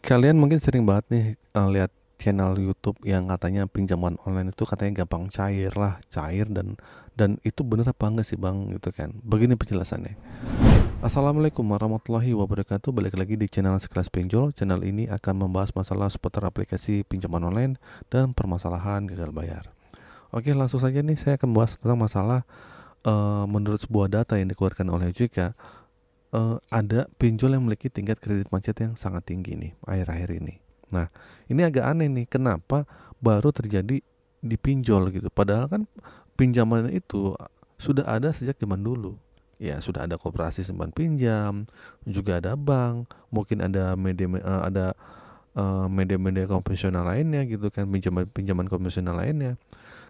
Kalian mungkin sering banget nih lihat channel YouTube yang katanya pinjaman online itu katanya gampang cair lah, cair dan itu bener apa enggak sih Bang gitu kan. Begini penjelasannya. Assalamualaikum warahmatullahi wabarakatuh. Balik lagi di channel Sekelas Pinjol. Channel ini akan membahas masalah seputar aplikasi pinjaman online dan permasalahan gagal bayar. Oke, langsung saja nih saya akan membahas tentang masalah menurut sebuah data yang dikeluarkan oleh OJK, ada pinjol yang memiliki tingkat kredit macet yang sangat tinggi nih akhir-akhir ini. Nah, ini agak aneh nih, kenapa baru terjadi di pinjol gitu. Padahal kan pinjaman itu sudah ada sejak zaman dulu. Ya, sudah ada koperasi simpan pinjam, juga ada bank, mungkin ada media-media konvensional lainnya gitu kan, pinjaman konvensional lainnya.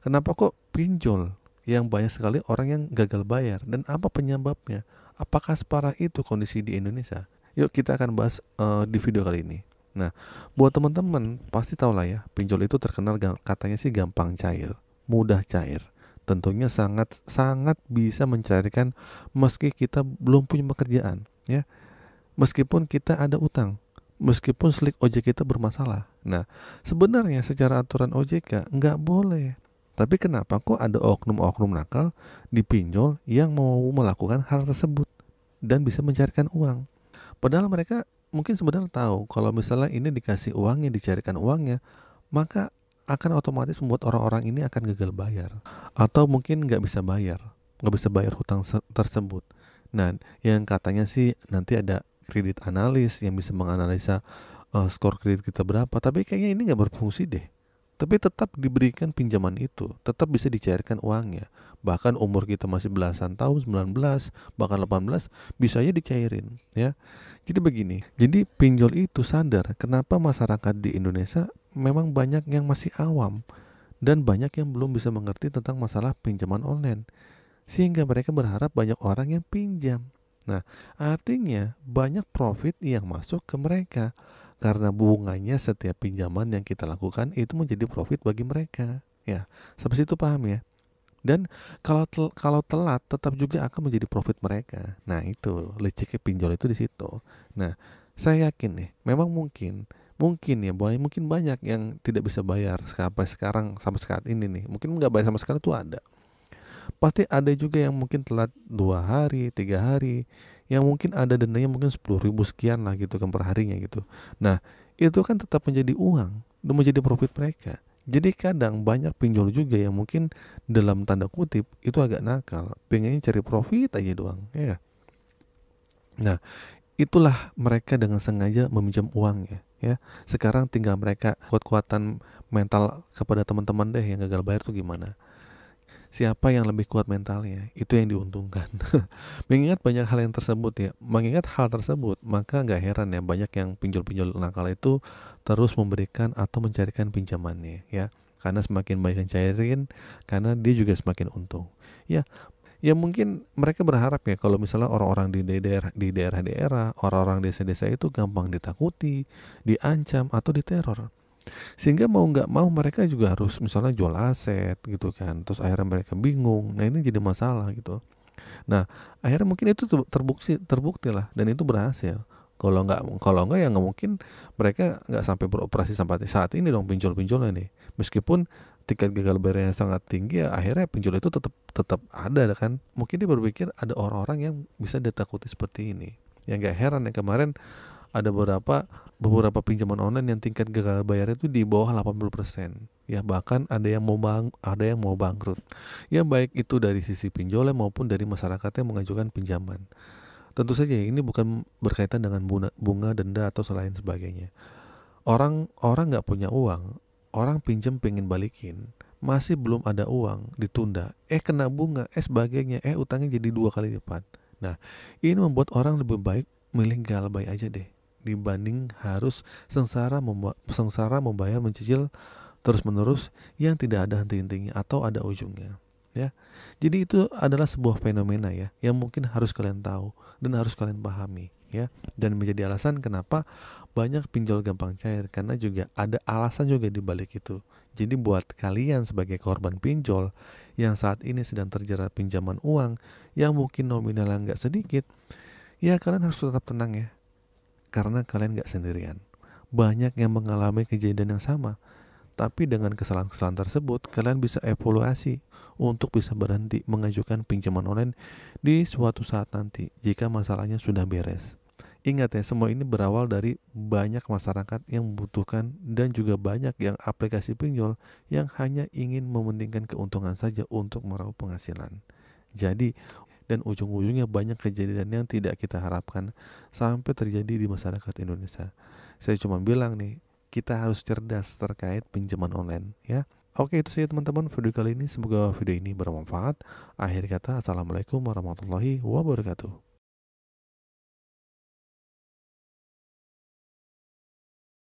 Kenapa kok pinjol yang banyak sekali orang yang gagal bayar dan apa penyebabnya? Apakah separah itu kondisi di Indonesia? Yuk kita akan bahas di video kali ini. Nah, buat teman-teman pasti tahu lah ya, pinjol itu terkenal katanya sih gampang cair, mudah cair. Tentunya sangat sangat bisa mencairkan meski kita belum punya pekerjaan, ya. Meskipun kita ada utang, meskipun slik ojek kita bermasalah. Nah, sebenarnya secara aturan OJK nggak boleh. Tapi kenapa kok ada oknum-oknum nakal di pinjol yang mau melakukan hal tersebut dan bisa mencarikan uang? Padahal mereka mungkin sebenarnya tahu kalau misalnya ini dikasih uangnya, dicarikan uangnya, maka akan otomatis membuat orang-orang ini akan gagal bayar atau mungkin nggak bisa bayar hutang tersebut. Nah, yang katanya sih nanti ada kredit analis yang bisa menganalisa skor kredit kita berapa, tapi kayaknya ini nggak berfungsi deh. Tapi tetap diberikan pinjaman itu, tetap bisa dicairkan uangnya. Bahkan umur kita masih belasan tahun, 19, bahkan 18, bisa aja dicairin, ya. Jadi begini, jadi pinjol itu sadar kenapa masyarakat di Indonesia memang banyak yang masih awam dan banyak yang belum bisa mengerti tentang masalah pinjaman online. Sehingga mereka berharap banyak orang yang pinjam. Nah, artinya banyak profit yang masuk ke mereka karena bunganya setiap pinjaman yang kita lakukan itu menjadi profit bagi mereka. Ya, sampai situ paham ya. Dan kalau telat tetap juga akan menjadi profit mereka. Nah, itu liciknya pinjol itu di situ. Nah, saya yakin nih, memang mungkin ya, mungkin banyak yang tidak bisa bayar sampai sekarang, sampai saat ini nih. Mungkin nggak bayar sama sekali tuh ada. Pasti ada juga yang mungkin telat 2 hari, 3 hari, yang mungkin ada dendanya mungkin 10.000 sekian lah gitu kan per harinya gitu. Nah, itu kan tetap menjadi uang dan menjadi profit mereka. Jadi kadang banyak pinjol juga yang mungkin dalam tanda kutip itu agak nakal, pengennya cari profit aja doang, ya. Nah, itulah mereka dengan sengaja meminjam uangnya, ya. Sekarang tinggal mereka kuat-kuatan mental kepada teman-teman deh yang gagal bayar tuh gimana. Siapa yang lebih kuat mentalnya, itu yang diuntungkan. Mengingat hal tersebut, maka nggak heran ya banyak yang pinjol-pinjol nakal itu terus memberikan atau mencarikan pinjamannya, ya. Karena semakin banyak yang cairin, karena dia juga semakin untung. Ya, ya mungkin mereka berharap ya kalau misalnya orang-orang di daerah-daerah, orang-orang desa-desa itu gampang ditakuti, diancam atau diteror. Sehingga mau nggak mau mereka juga harus misalnya jual aset gitu kan. Terus akhirnya mereka bingung. Nah, ini jadi masalah gitu. Nah, akhirnya mungkin itu terbukti lah dan itu berhasil. Kalau nggak ya nggak mungkin mereka nggak sampai beroperasi sampai saat ini dong pinjol-pinjolnya nih. Meskipun tingkat gagal bayarnya sangat tinggi, ya akhirnya pinjol itu tetap tetap ada kan. Mungkin dia berpikir ada orang-orang yang bisa ditakuti seperti ini. Ya nggak heran ya kemarin ada beberapa pinjaman online yang tingkat gagal bayar itu di bawah 80%. Ya bahkan ada yang mau bangkrut. Ya baik itu dari sisi pinjolnya maupun dari masyarakat yang mengajukan pinjaman. Tentu saja ini bukan berkaitan dengan bunga denda atau selain sebagainya. Orang nggak punya uang, orang pinjam pengen balikin, masih belum ada uang, ditunda, kena bunga, sebagainya, utangnya jadi 2 kali lipat. Nah, ini membuat orang lebih baik milih galbay aja deh dibanding harus sengsara membayar mencicil terus-menerus yang tidak ada henti-hentinya atau ada ujungnya, ya. Jadi itu adalah sebuah fenomena ya yang mungkin harus kalian tahu dan harus kalian pahami, ya, dan menjadi alasan kenapa banyak pinjol gampang cair karena juga ada alasan juga di balik itu. Jadi buat kalian sebagai korban pinjol yang saat ini sedang terjerat pinjaman uang yang mungkin nominalnya nggak sedikit, ya kalian harus tetap tenang ya, karena kalian nggak sendirian. banyak yang mengalami kejadian yang sama. Tapi dengan kesalahan-kesalahan tersebut, kalian bisa evaluasi untuk bisa berhenti mengajukan pinjaman online di suatu saat nanti jika masalahnya sudah beres. Ingat ya, semua ini berawal dari banyak masyarakat yang membutuhkan dan juga banyak yang aplikasi pinjol yang hanya ingin mementingkan keuntungan saja untuk meraup penghasilan. Jadi, dan ujung-ujungnya banyak kejadian yang tidak kita harapkan sampai terjadi di masyarakat Indonesia. Saya cuma bilang nih, kita harus cerdas terkait pinjaman online ya. Oke, itu saja teman-teman video kali ini. Semoga video ini bermanfaat. Akhir kata, assalamualaikum warahmatullahi wabarakatuh.